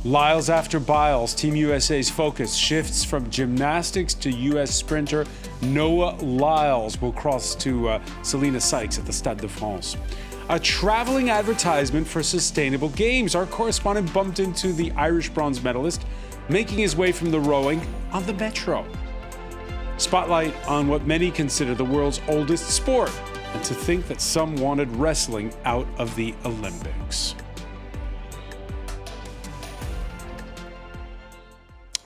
Lyles after Biles, Team USA's focus shifts from gymnastics to U.S. sprinter Noah Lyles will cross to Selena Sykes at the Stade de France. A traveling advertisement for sustainable games. Our correspondent bumped into the Irish bronze medalist making his way from the rowing on the metro. Spotlight on what many consider the world's oldest sport, and to think that some wanted wrestling out of the Olympics.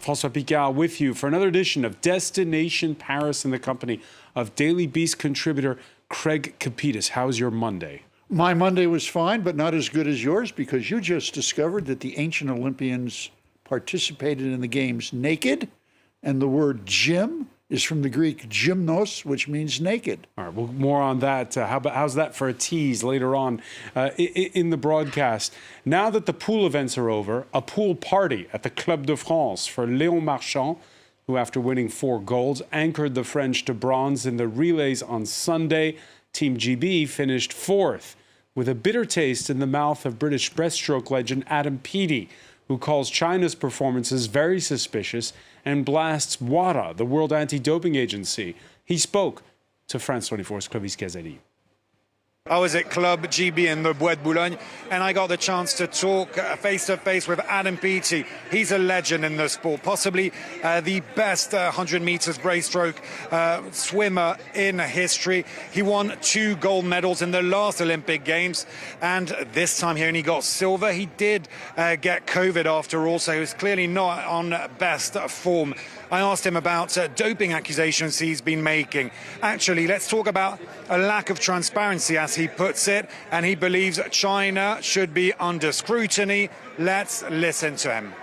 François Picard with you for another edition of Destination Paris in the company of Daily Beast contributor Craig Capitas. How's your Monday? My Monday was fine, but not as good as yours, because you just discovered that the ancient Olympians participated in the games naked, and the word gym is from the Greek gymnos, which means naked. All right, well, more on that. How's that for a tease later on in the broadcast? Now that the pool events are over, a pool party at the Club de France for Léon Marchand, who after winning 4 golds, anchored the French to bronze in the relays on Sunday. Team GB finished 4th, with a bitter taste in the mouth of British breaststroke legend Adam Peaty, who calls China's performances very suspicious and blasts WADA, the World Anti-Doping Agency. He spoke to France 24's Clovis Caselli. I was at Club GB in the Bois de Boulogne, and I got the chance to talk face-to-face with Adam Peaty. He's a legend in the sport, possibly the best 100 meters breaststroke swimmer in history. He won 2 gold medals in the last Olympic Games, and this time he only got silver. He did get COVID after all, so he was clearly not on best form. I asked him about doping accusations he's been making. Actually, let's talk about a lack of transparency, as he puts it, and he believes China should be under scrutiny. Let's listen to him.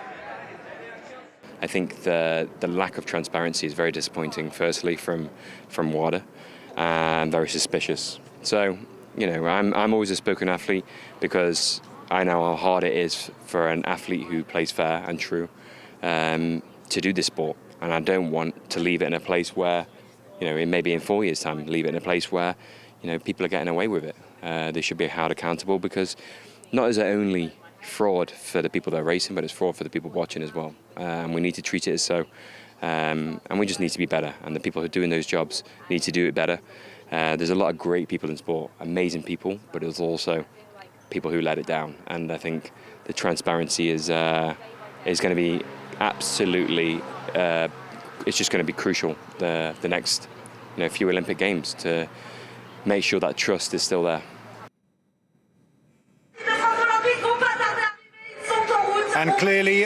I think the lack of transparency is very disappointing, firstly, from WADA, and very suspicious. So, you know, I'm always a spoken athlete, because I know how hard it is for an athlete who plays fair and true to do this sport. And I don't want to leave it in a place where, you know, it may be in 4 years' time, leave it in a place where, you know, people are getting away with it. They should be held accountable, because not is it only fraud for the people that are racing, but it's fraud for the people watching as well. And we need to treat it as so. And we just need to be better. And the people who are doing those jobs need to do it better. There's a lot of great people in sport, amazing people, but there's also people who let it down. And I think the transparency is going to be absolutely, it's just going to be crucial the next, you know, few Olympic Games, to make sure that trust is still there. And clearly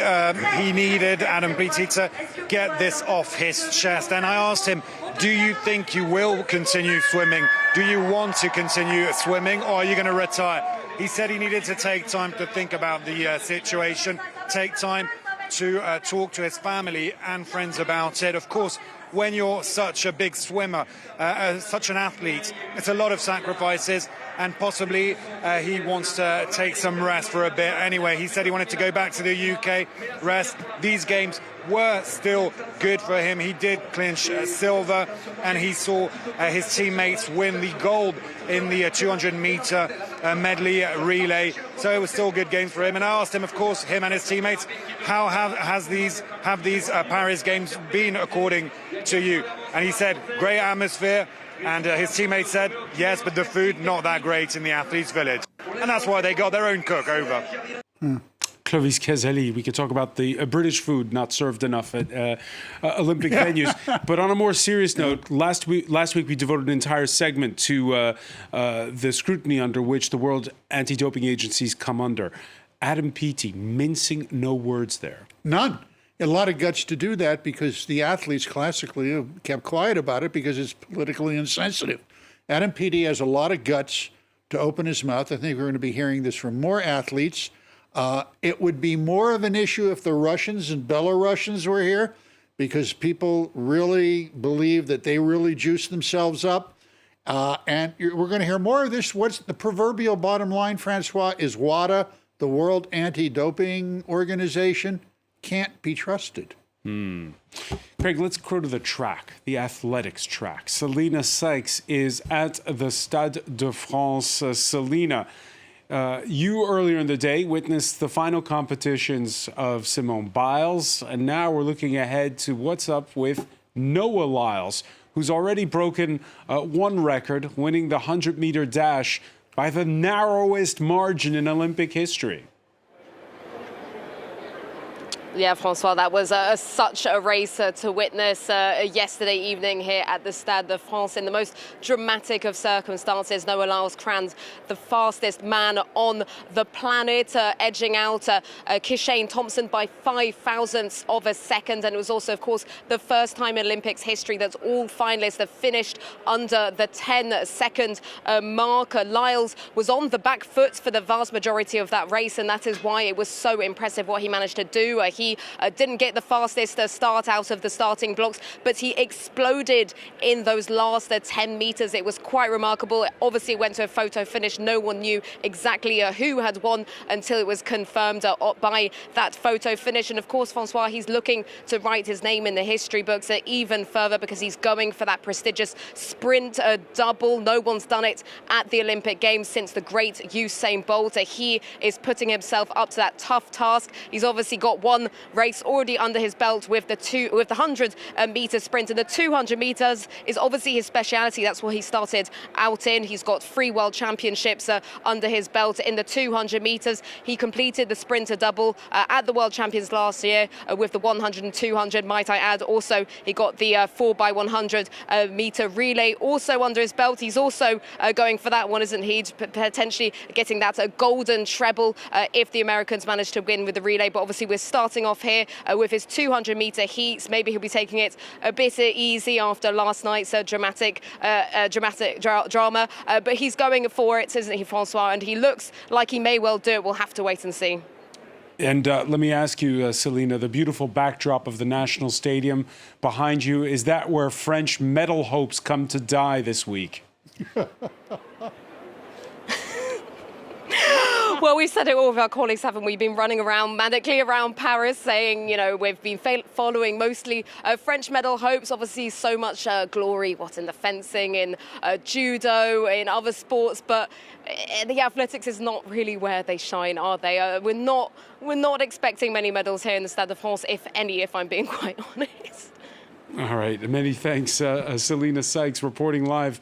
he needed Adam Peaty to get this off his chest. And I asked him, do you think you will continue swimming? Do you want to continue swimming, or are you going to retire? He said he needed to take time to think about the situation, take time to talk to his family and friends about it. Of course, when you're such a big swimmer, such an athlete, it's a lot of sacrifices, and possibly he wants to take some rest for a bit. Anyway, he said he wanted to go back to the UK, rest. These games were still good for him. He did clinch silver, and he saw his teammates win the gold in the 200-meter medley relay. So it was still good games for him. And I asked him, of course, him and his teammates, how have these Paris Games been according to you? And he said, great atmosphere. And his teammates said, yes, but the food not that great in the athletes' village. And that's why they got their own cook over. Clovis Caselli, we could talk about the British food not served enough at Olympic venues. But on a more serious note, last week we devoted an entire segment to the scrutiny under which the World Anti-Doping Agencies come under. Adam Peaty, mincing no words there. None. A lot of guts to do that, because the athletes classically have kept quiet about it because it's politically insensitive. Adam Peaty has a lot of guts to open his mouth. I think we're going to be hearing this from more athletes. It would be more of an issue if the Russians and Belarusians were here, because people really believe that they really juice themselves up. And we're going to hear more of this. What's the proverbial bottom line, Francois, is WADA, the World Anti-Doping Organization, can't be trusted. Craig, let's go to the track, the athletics track. Selena Sykes is at the Stade de France. Selena, You earlier in the day witnessed the final competitions of Simone Biles, and now we're looking ahead to what's up with Noah Lyles, who's already broken one record, winning the 100-meter dash by the narrowest margin in Olympic history. Yeah, Francois, that was such a race to witness yesterday evening here at the Stade de France. In the most dramatic of circumstances, Noah Lyles crowned the fastest man on the planet, edging out Kishane Thompson by 5 thousandths of a second. And it was also, of course, the first time in Olympics history that all finalists have finished under the 10-second mark. Lyles was on the back foot for the vast majority of that race, and that is why it was so impressive what he managed to do. He didn't get the fastest start out of the starting blocks, but he exploded in those last 10 meters. It was quite remarkable. Obviously, it went to a photo finish. No one knew exactly who had won until it was confirmed by that photo finish. And of course, Francois, he's looking to write his name in the history books even further, because he's going for that prestigious sprint double. No one's done it at the Olympic Games since the great Usain Bolt. He is putting himself up to that tough task. He's obviously got one race already under his belt with the 100-meter sprint, and the 200 meters is obviously his speciality. That's what he started out in. He's got 3 world championships under his belt in the 200 meters. He completed the sprinter double at the World Champions last year with the 100 and 200, might I add. Also, he got the 4x100 meter relay also under his belt. He's also going for that one, isn't he? Potentially getting that golden treble if the Americans manage to win with the relay. But obviously, we're starting off here with his 200-meter heats. Maybe he'll be taking it a bit easy after last night's dramatic drama. But he's going for it, isn't he, Francois? And he looks like he may well do it. We'll have to wait and see. And let me ask you, Selena, the beautiful backdrop of the National Stadium behind you, is that where French medal hopes come to die this week? Well, we've said it all of our colleagues, haven't we? Been running around manically around Paris saying, you know, we've been following mostly French medal hopes. Obviously, so much glory, in the fencing, in judo, in other sports. But the athletics is not really where they shine, are they? We're not expecting many medals here in the Stade de France, if any, if I'm being quite honest. All right. Many thanks, Selena Sykes, reporting live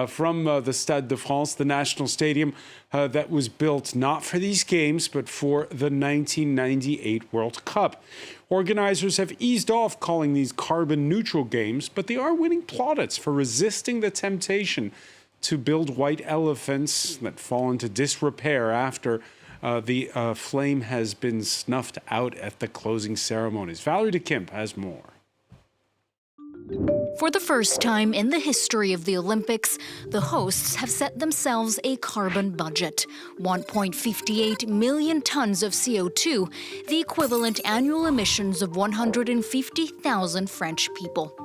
from the Stade de France, the national stadium that was built not for these games, but for the 1998 World Cup. Organizers have eased off calling these carbon-neutral games, but they are winning plaudits for resisting the temptation to build white elephants that fall into disrepair after the flame has been snuffed out at the closing ceremonies. Valerie de Kemp has more. For the first time in the history of the Olympics, the hosts have set themselves a carbon budget: 1.58 million tons of CO2, the equivalent annual emissions of 150,000 French people.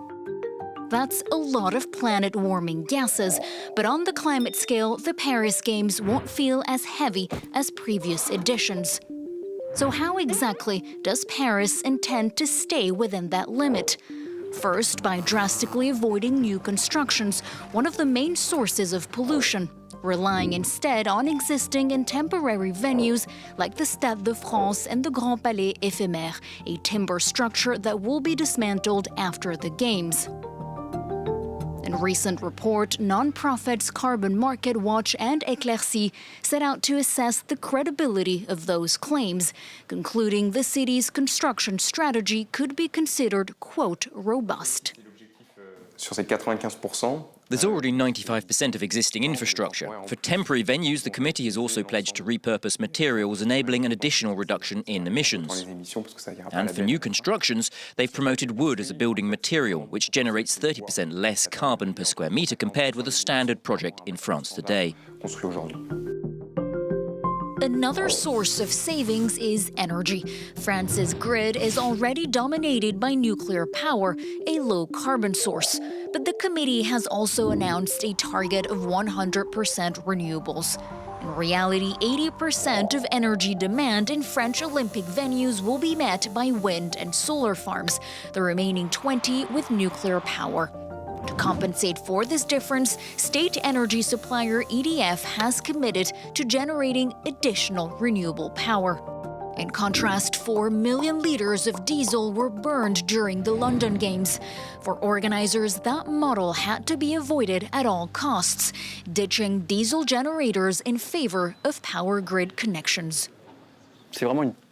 That's a lot of planet-warming gases, but on the climate scale, the Paris Games won't feel as heavy as previous editions. So how exactly does Paris intend to stay within that limit? First, by drastically avoiding new constructions, one of the main sources of pollution, relying instead on existing and temporary venues like the Stade de France and the Grand Palais Éphémère, a timber structure that will be dismantled after the Games. In a recent report, non-profits Carbon Market Watch and Éclairci set out to assess the credibility of those claims, concluding the city's construction strategy could be considered, quote, robust. There's already 95% of existing infrastructure. For temporary venues, the committee has also pledged to repurpose materials, enabling an additional reduction in emissions. And for new constructions, they've promoted wood as a building material, which generates 30% less carbon per square metre compared with a standard project in France today. Another source of savings is energy. France's grid is already dominated by nuclear power, a low-carbon source. But the committee has also announced a target of 100% renewables. In reality, 80% of energy demand in French Olympic venues will be met by wind and solar farms, the remaining 20% with nuclear power. To compensate for this difference, state energy supplier EDF has committed to generating additional renewable power. In contrast, 4 million litres of diesel were burned during the London Games. For organisers, that model had to be avoided at all costs, ditching diesel generators in favour of power grid connections.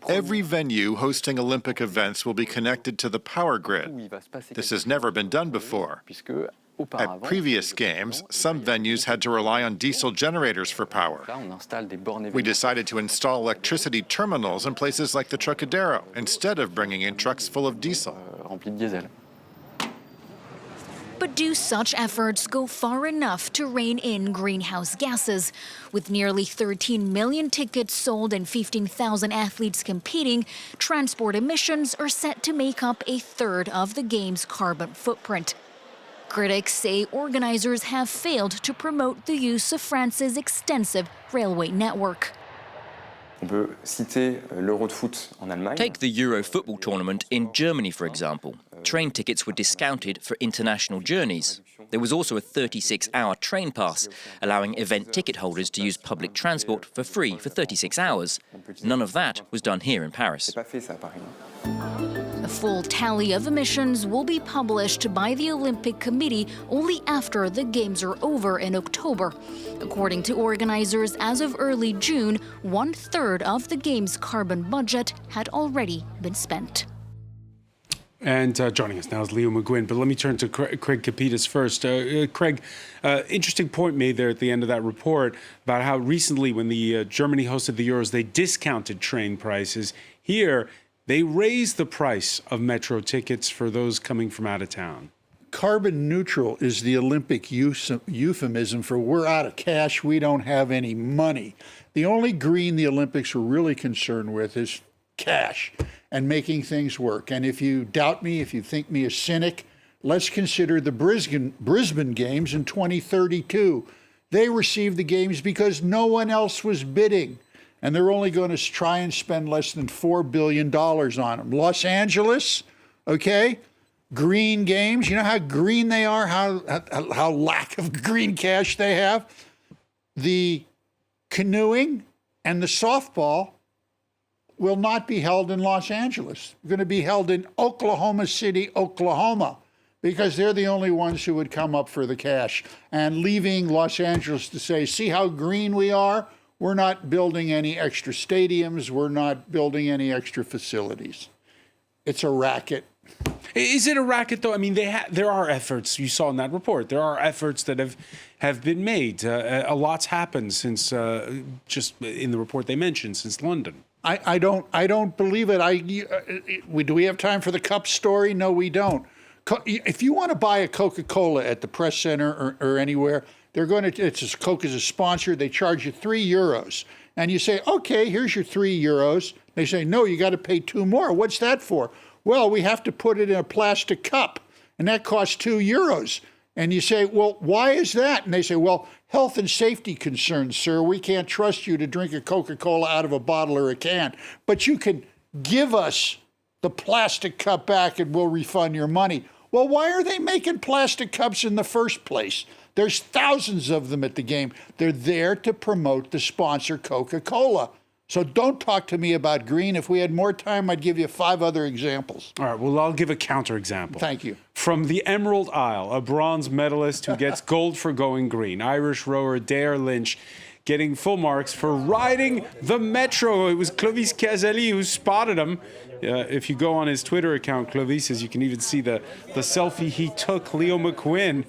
Every venue hosting Olympic events will be connected to the power grid. This has never been done before. At previous games, some venues had to rely on diesel generators for power. We decided to install electricity terminals in places like the Trocadero instead of bringing in trucks full of diesel. But do such efforts go far enough to rein in greenhouse gases? With nearly 13 million tickets sold and 15,000 athletes competing, transport emissions are set to make up a third of the game's carbon footprint. Critics say organisers have failed to promote the use of France's extensive railway network. Take the Euro football tournament in Germany, for example. Train tickets were discounted for international journeys. There was also a 36-hour train pass, allowing event ticket holders to use public transport for free for 36 hours. None of that was done here in Paris. A full tally of emissions will be published by the Olympic Committee only after the Games are over in October. According to organisers, as of early June, 1/3 of the Games' carbon budget had already been spent. And joining us now is Leo McGuinn, but let me turn to Craig Kapitas first. Craig, interesting point made there at the end of that report about how recently when the Germany hosted the Euros, they discounted train prices. Here, they raised the price of metro tickets for those coming from out of town. Carbon neutral is the Olympic euphemism for we're out of cash, we don't have any money. The only green the Olympics were really concerned with is cash and making things work. And if you doubt me, if you think me a cynic, let's consider the Brisbane Games in 2032. They received the games because no one else was bidding. And they're only going to try and spend less than $4 billion on them. Los Angeles, okay, green games. You know how green they are, how lack of green cash they have? The canoeing and the softball will not be held in Los Angeles. They're going to be held in Oklahoma City, Oklahoma, because they're the only ones who would come up for the cash. And leaving Los Angeles to say, see how green we are? We're not building any extra stadiums. We're not building any extra facilities. It's a racket. Is it a racket, though? I mean, there are efforts, you saw in that report, there are efforts that have been made. A lot's happened since, just in the report they mentioned, since London. I don't believe it. Do we have time for the cup story? No, we don't. If you want to buy a Coca-Cola at the press center or anywhere, Coke is a sponsor. They charge you €3. And you say, okay, here's your €3. They say, no, you got to pay 2 more. What's that for? Well, we have to put it in a plastic cup, and that costs €2. And you say, well, why is that? And they say, well, health and safety concerns, sir. We can't trust you to drink a Coca-Cola out of a bottle or a can. But you can give us the plastic cup back and we'll refund your money. Well, why are they making plastic cups in the first place? There's thousands of them at the game. They're there to promote the sponsor, Coca-Cola. So don't talk to me about green. If we had more time, I'd give you 5 other examples. All right, well, I'll give a counterexample. Thank you. From the Emerald Isle, a bronze medalist who gets gold for going green, Irish rower Dare Lynch getting full marks for riding the metro. It was Clovis Caselli who spotted him. If you go on his Twitter account, Clovis, as you can even see the selfie he took, Leo McGuinn.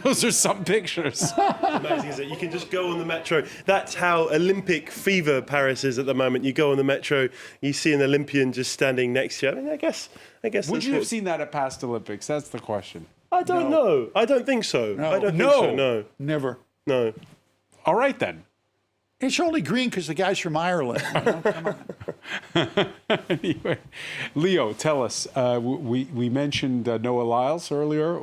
Those are some pictures. Amazing, isn't it? You can just go on the metro. That's how Olympic fever Paris is at the moment. You go on the metro, you see an Olympian just standing next to you. I mean, I guess. Would you have seen that at past Olympics? That's the question. I don't know. I don't think so. No. I don't think so. No. Never. No. All right, then. It's only green because the guy's from Ireland. You know? Come on. Anyway, Leo, tell us. We mentioned Noah Lyles earlier.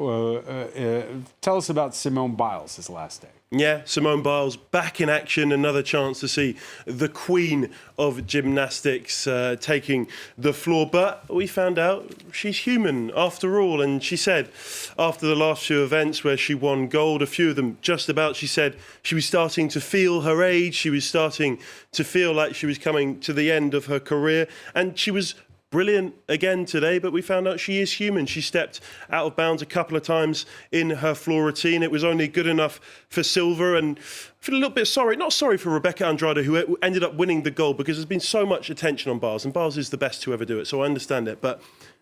Tell us about Simone Biles this last day. Yeah, Simone Biles back in action. Another chance to see the queen of gymnastics taking the floor. But we found out she's human after all. And she said after the last few events where she won gold, a few of them just about, she said she was starting to feel her age. She was starting to feel like she was coming to the end of her career. And she was brilliant again today, but we found out she is human. She stepped out of bounds a couple of times in her floor routine. It was only good enough for silver, and I feel a little bit sorry, not sorry for Rebecca Andrade, who ended up winning the gold, because there's been so much attention on Biles, and Biles is the best to ever do it, so I understand it. But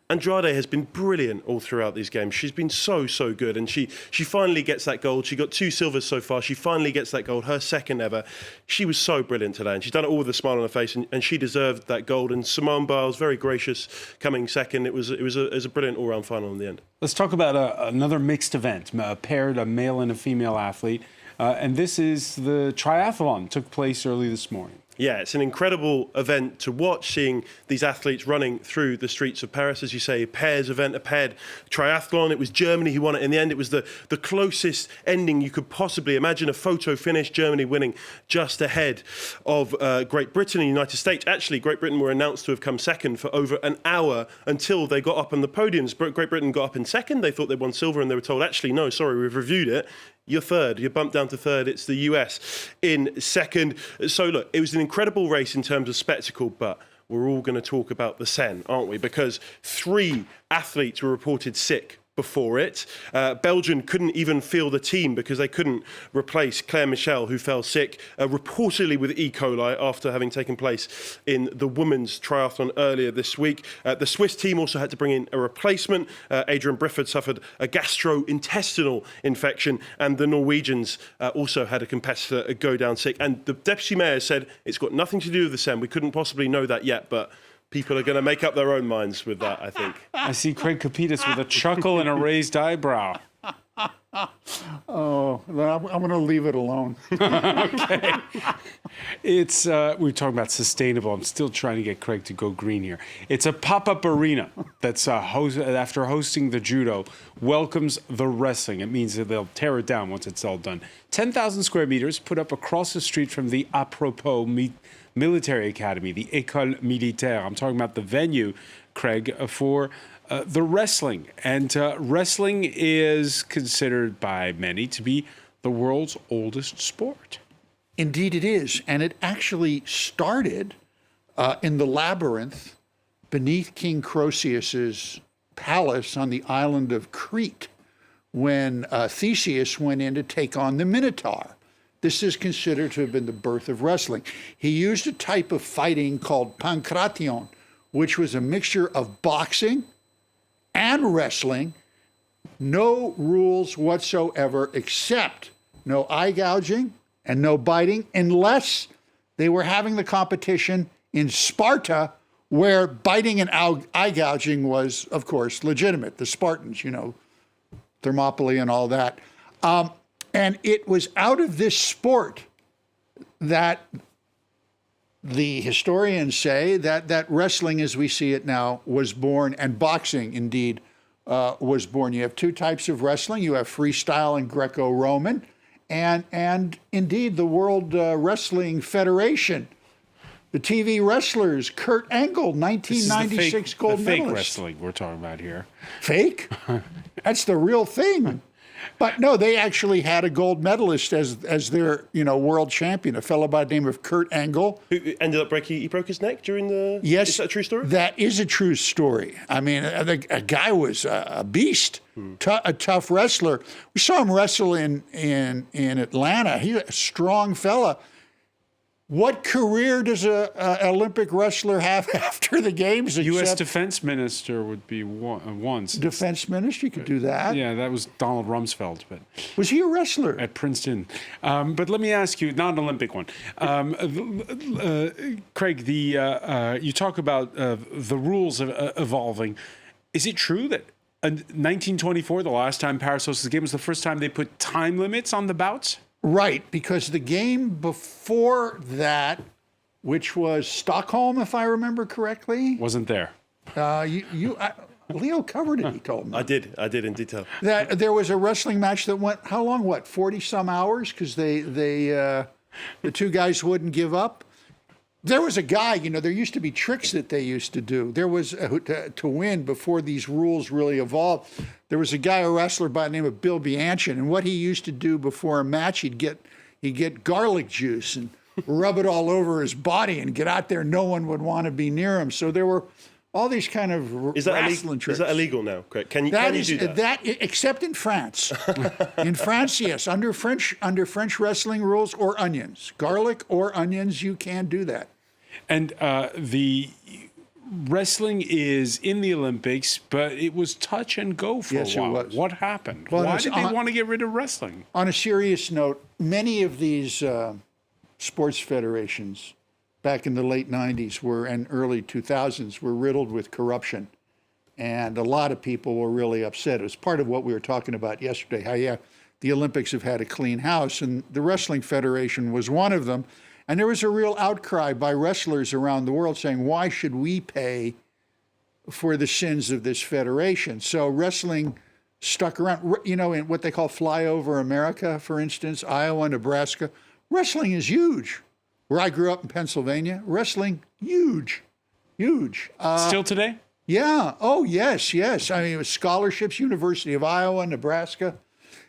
Andrade has been brilliant all throughout these games. She's been so good, and she finally gets that gold. She got 2 silvers so far. She finally gets that gold, her second ever. She was so brilliant today, and she's done it all with a smile on her face, and she deserved that gold. And Simone Biles, very gracious, coming second. It was a brilliant all-round final in the end. Let's talk about another mixed event, paired a male and a female athlete, and this is the triathlon. Took place early this morning. Yeah, it's an incredible event to watch, seeing these athletes running through the streets of Paris, as you say, a pairs event, a paired triathlon. It was Germany who won it in the end. It was the closest ending you could possibly imagine, a photo finish, Germany winning just ahead of Great Britain and the United States. Actually, Great Britain were announced to have come second for over an hour until they got up on the podiums. Great Britain got up in second. They thought they'd won silver, and they were told, actually, no, sorry, we've reviewed it. You're third. You're bumped down to third. It's the US in second. So, look, it was an incredible race in terms of spectacle, but we're all going to talk about the Seine, aren't we? Because 3 athletes were reported sick before it. Belgium couldn't even field a team because they couldn't replace Claire Michel, who fell sick, reportedly with E. coli after having taken place in the women's triathlon earlier this week. The Swiss team also had to bring in a replacement. Adrian Brifford suffered a gastrointestinal infection, and the Norwegians also had a competitor go down sick. And the deputy mayor said it's got nothing to do with the Seine. We couldn't possibly know that yet, but people are going to make up their own minds with that, I think. I see Craig Kapitas with a chuckle and a raised eyebrow. Oh, I'm going to leave it alone. Okay. It's we're talking about sustainable. I'm still trying to get Craig to go green here. It's a pop-up arena that's after hosting the judo, welcomes the wrestling. It means that they'll tear it down once it's all done. 10,000 square meters put up across the street from the Apropos Military Academy, the École Militaire. I'm talking about the venue, Craig, for the wrestling. And wrestling is considered by many to be the world's oldest sport. Indeed it is. And it actually started in the labyrinth beneath King Croesus's palace on the island of Crete when Theseus went in to take on the Minotaur. This is considered to have been the birth of wrestling. He used a type of fighting called pankration, which was a mixture of boxing and wrestling, no rules whatsoever except no eye gouging and no biting, unless they were having the competition in Sparta, where biting and eye gouging was, of course, legitimate. The Spartans, Thermopylae and all that. And it was out of this sport that the historians say that wrestling as we see it now was born, and boxing indeed was born. You have 2 types of wrestling. You have freestyle and Greco-Roman, and indeed the World Wrestling Federation. The TV wrestlers, Kurt Angle, 1996 gold medalist. Fake wrestling we're talking about here. Fake? That's the real thing. But no, they actually had a gold medalist as their world champion, a fellow by the name of Kurt Angle. Who ended up he broke his neck during the... Yes. Is that a true story? That is a true story. I mean, a guy was a beast, a tough wrestler. We saw him wrestle in Atlanta. He's a strong fella. What career does an Olympic wrestler have after the games? U.S. Defense Minister would be once. Defense Minister could do that. Yeah, that was Donald Rumsfeld. But was he a wrestler? At Princeton. But let me ask you, not an Olympic one. Craig, you talk about the rules evolving. Is it true that 1924, the last time Paris hosted the game, was the first time they put time limits on the bouts? Right, because the game before that, which was Stockholm, if I remember correctly, wasn't there. Leo covered it, he told me. I did in detail. That there was a wrestling match that went, how long, 40-some hours? Because the two guys wouldn't give up. There was a guy, there used to be tricks that they used to do. There was, to win before these rules really evolved, there was a guy, a wrestler by the name of Bill Bianchin, and what he used to do before a match, he'd get garlic juice and rub it all over his body and get out there. No one would want to be near him. So there were all these kind of wrestling tricks. Is that illegal now? Correct. Can you do that? Except in France. In France, yes. Under French wrestling rules or onions, garlic or onions, you can do that. And the wrestling is in the Olympics, but it was touch and go for a while. Yes, it was. What happened? Well, Why did they want to get rid of wrestling? On a serious note, many of these sports federations back in the late 90s and early 2000s were riddled with corruption. And a lot of people were really upset. It was part of what we were talking about yesterday, how, the Olympics have had a clean house, and the Wrestling Federation was one of them. And there was a real outcry by wrestlers around the world saying, why should we pay for the sins of this federation? So wrestling stuck around, in what they call flyover America, for instance, Iowa, Nebraska. Wrestling is huge. Where I grew up in Pennsylvania, wrestling, huge. Still today? Yeah. Oh, yes. I mean, it was scholarships, University of Iowa, Nebraska.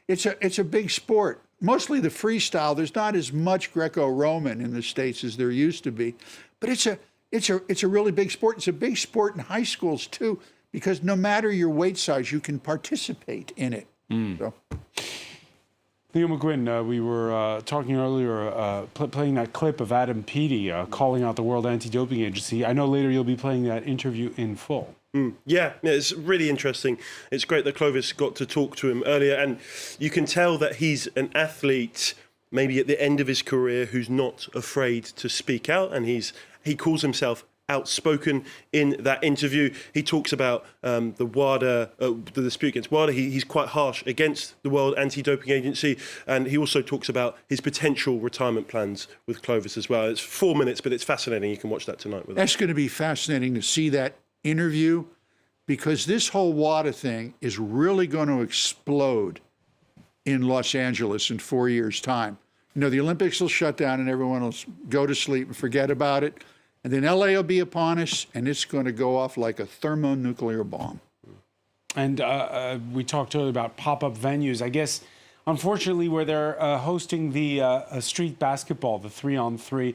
It's a big sport. Mostly the freestyle. There's not as much Greco-Roman in the States as there used to be, but it's a really big sport. It's a big sport in high schools too, because no matter your weight size, you can participate in it. So. Leo McGuinn, we were talking earlier, playing that clip of Adam Peaty calling out the World Anti-Doping Agency. I know later you'll be playing that interview in full. Yeah, it's really interesting. It's great that Clovis got to talk to him earlier, and you can tell that he's an athlete, maybe at the end of his career, who's not afraid to speak out, and he calls himself outspoken in that interview. He talks about the WADA, the dispute against WADA. He's quite harsh against the World Anti-Doping Agency, and he also talks about his potential retirement plans with Clovis as well. It's 4 minutes, but it's fascinating. You can watch that tonight with us. That's going to be fascinating to see that interview, because this whole WADA thing is really going to explode in Los Angeles in 4 years' time. The Olympics will shut down and everyone will go to sleep and forget about it. And then LA will be upon us, and it's going to go off like a thermonuclear bomb. And we talked earlier about pop-up venues. I guess, unfortunately, where they're hosting the street basketball, the 3-on-3,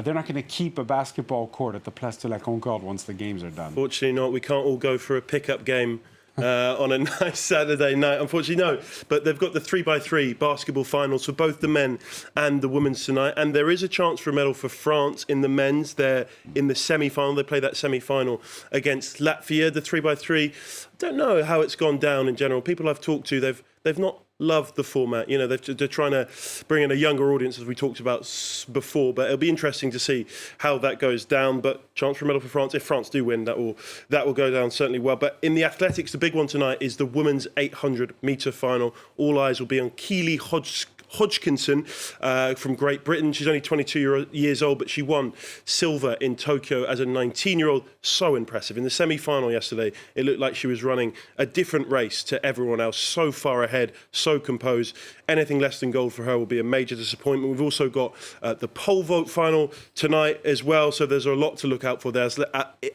they're not going to keep a basketball court at the Place de la Concorde once the games are done. Fortunately not. We can't all go for a pickup game on a nice Saturday night. Unfortunately, no. But they've got the 3x3 basketball finals for both the men and the women's tonight. And there is a chance for a medal for France in the men's. They're in the semi-final. They play that semi-final against Latvia. The 3x3, I don't know how it's gone down in general. People I've talked to, they've not loved the format. They're trying to bring in a younger audience, as we talked about before. But it'll be interesting to see how that goes down. But chance for a medal for France. If France do win, that will go down certainly well. But in the athletics, the big one tonight is the women's 800-metre final. All eyes will be on Keely Hodgkinson from Great Britain. She's only 22 years old, but she won silver in Tokyo as a 19-year-old. So impressive. In the semi-final yesterday, it looked like she was running a different race to everyone else. So far ahead, so composed. Anything less than gold for her will be a major disappointment. We've also got the pole vault final tonight as well. So there's a lot to look out for there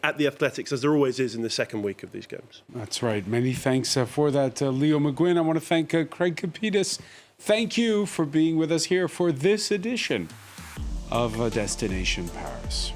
at the athletics, as there always is in the second week of these games. That's right. Many thanks for that, Leo McGuinn. I want to thank Craig Kapitas. Thank you for being with us here for this edition of Destination Paris.